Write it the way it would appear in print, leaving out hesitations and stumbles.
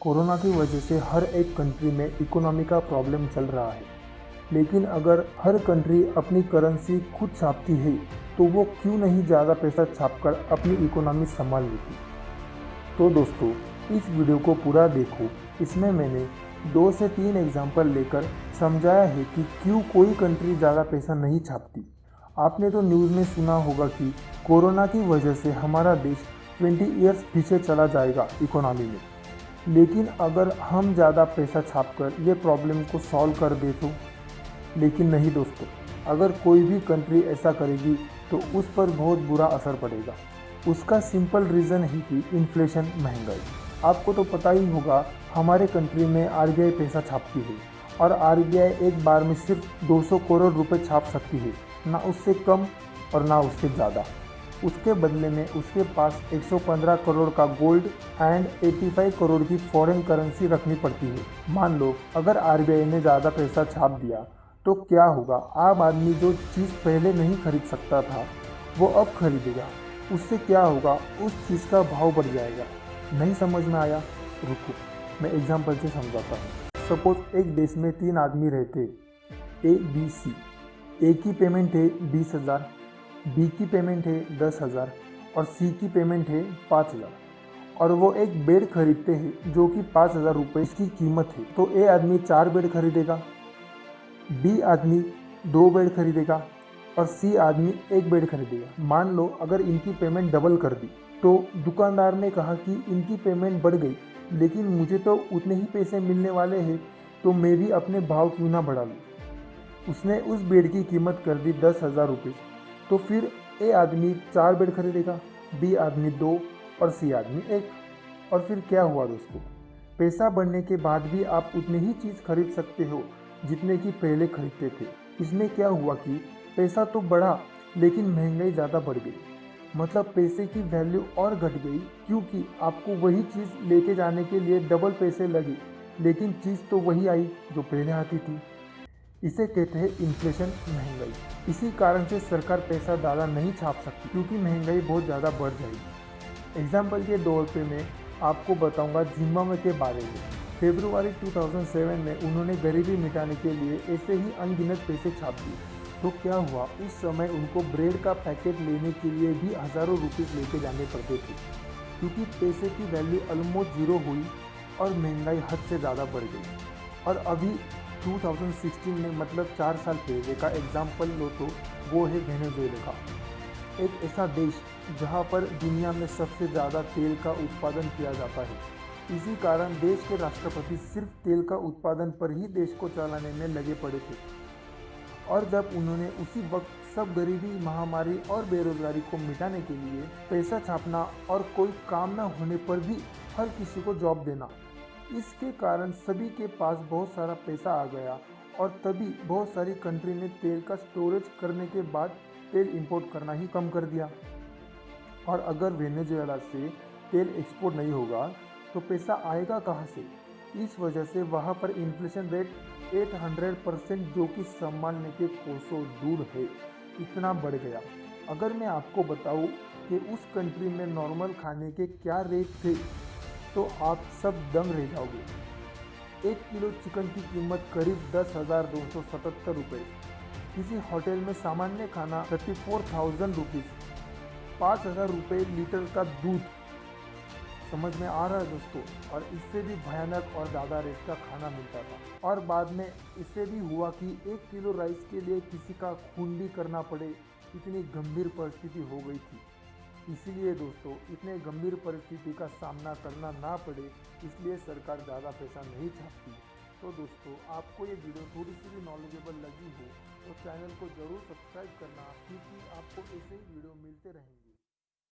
Corona की वजह से हर एक कंट्री में इकोनॉमी का प्रॉब्लम चल रहा है। लेकिन अगर हर कंट्री अपनी करेंसी खुद छापती है तो वो क्यों नहीं ज़्यादा पैसा छापकर अपनी इकोनॉमी संभाल लेती। तो दोस्तों, इस वीडियो को पूरा देखो। इसमें मैंने 2 से 3 एग्जाम्पल लेकर समझाया है कि क्यों कोई कंट्री ज़्यादा पैसा नहीं छापती। आपने तो न्यूज़ में सुना होगा कि कोरोना की वजह से हमारा देश 20 ईयर्स पीछे चला जाएगा इकोनॉमी में। लेकिन अगर हम ज़्यादा पैसा छापकर ये प्रॉब्लम को सॉल्व कर दे तो। लेकिन नहीं दोस्तों, अगर कोई भी कंट्री ऐसा करेगी तो उस पर बहुत बुरा असर पड़ेगा। उसका सिंपल रीज़न है कि इन्फ्लेशन, महंगाई। आपको तो पता ही होगा, हमारे कंट्री में आरबीआई पैसा छापती है और आरबीआई एक बार में सिर्फ 200 करोड़ रुपए छाप सकती है, ना उससे कम और ना उससे ज़्यादा। उसके बदले में उसके पास 115 करोड़ का गोल्ड एंड 85 करोड़ की फॉरेन करेंसी रखनी पड़ती है। मान लो अगर आरबीआई ने ज़्यादा पैसा छाप दिया तो क्या होगा? आम आदमी जो चीज़ पहले नहीं खरीद सकता था वो अब खरीदेगा। उससे क्या होगा? उस चीज़ का भाव बढ़ जाएगा। नहीं समझ में आया? रुको, मैं एग्जाम्पल से समझाता हूँ। सपोज एक देश में 3 आदमी रहते, ए बी सी। ए की पेमेंट है 20,000, बी की पेमेंट है 10,000 और सी की पेमेंट है 5,000। और वो एक बेड खरीदते हैं जो कि 5,000 रुपये इसकी कीमत है। तो ए आदमी 4 बेड खरीदेगा, बी आदमी 2 बेड खरीदेगा और सी आदमी 1 बेड खरीदेगा। मान लो अगर इनकी पेमेंट डबल कर दी तो दुकानदार ने कहा कि इनकी पेमेंट बढ़ गई, लेकिन मुझे तो उतने ही पैसे मिलने वाले हैं, तो मैं भी अपने भाव क्यों ना बढ़ा लूँ। उसने उस बेड की कीमत कर दी 10,000 रुपये। तो फिर ए आदमी 4 बेड खरीदेगा, बी आदमी 2 और सी आदमी 1। और फिर क्या हुआ दोस्तों? पैसा बढ़ने के बाद भी आप उतनी ही चीज़ खरीद सकते हो जितने की पहले खरीदते थे। इसमें क्या हुआ कि पैसा तो बढ़ा लेकिन महंगाई ज़्यादा बढ़ गई। मतलब पैसे की वैल्यू और घट गई, क्योंकि आपको वही चीज़ लेके जाने के लिए डबल पैसे लगे, लेकिन चीज़ तो वही आई जो पहले आती थी। इसे कहते हैं इन्फ्लेशन, महंगाई। इसी कारण से सरकार पैसा ज़्यादा नहीं छाप सकती, क्योंकि महंगाई बहुत ज़्यादा बढ़ जाएगी। एग्जाम्पल के तौर पे मैं आपको बताऊंगा जिम्बाब्वे के बारे में। फरवरी 2007 में उन्होंने गरीबी मिटाने के लिए ऐसे ही अनगिनत पैसे छाप दिए। तो क्या हुआ? उस समय उनको ब्रेड का पैकेट लेने के लिए भी हज़ारों रुपीस लेके जाने पड़ते थे, क्योंकि पैसे की वैल्यू ऑलमोस्ट जीरो हुई और महंगाई हद से ज़्यादा बढ़ गई। और अभी 2016 में, मतलब 4 साल पहले का एग्जाम्पल लो तो वो है वेनेजुएला का। एक ऐसा देश जहां पर दुनिया में सबसे ज़्यादा तेल का उत्पादन किया जाता है। इसी कारण देश के राष्ट्रपति सिर्फ तेल का उत्पादन पर ही देश को चलाने में लगे पड़े थे। और जब उन्होंने उसी वक्त सब गरीबी, महामारी और बेरोजगारी को मिटाने के लिए पैसा छापना और कोई काम न होने पर भी हर किसी को जॉब देना, इसके कारण सभी के पास बहुत सारा पैसा आ गया और तभी बहुत सारी कंट्री ने तेल का स्टोरेज करने के बाद तेल इंपोर्ट करना ही कम कर दिया। और अगर वेनेजुएला से तेल एक्सपोर्ट नहीं होगा तो पैसा आएगा कहाँ से? इस वजह से वहाँ पर इन्फ्लेशन रेट 800%, जो कि संभालने के कोसों दूर है, इतना बढ़ गया। अगर मैं आपको बताऊँ कि उस कंट्री में नॉर्मल खाने के क्या रेट थे तो आप सब दंग रह जाओगे। 1 किलो चिकन की कीमत करीब 10,277 रुपये। किसी होटल में सामान्य खाना 34,000 रुपीज़। 5,000 रुपये लीटर का दूध। समझ में आ रहा है दोस्तों? और इससे भी भयानक और ज़्यादा रेट का खाना मिलता था। और बाद में इससे भी हुआ कि 1 किलो राइस के लिए किसी का खून भी करना पड़े, इतनी गंभीर परिस्थिति हो गई थी। इसीलिए दोस्तों, इतने गंभीर परिस्थिति का सामना करना ना पड़े, इसलिए सरकार ज़्यादा पैसा नहीं छापती। तो दोस्तों, आपको ये वीडियो थोड़ी सी भी नॉलेजेबल लगी हो तो चैनल को ज़रूर सब्सक्राइब करना, क्योंकि आपको ऐसे ही वीडियो मिलते रहेंगे।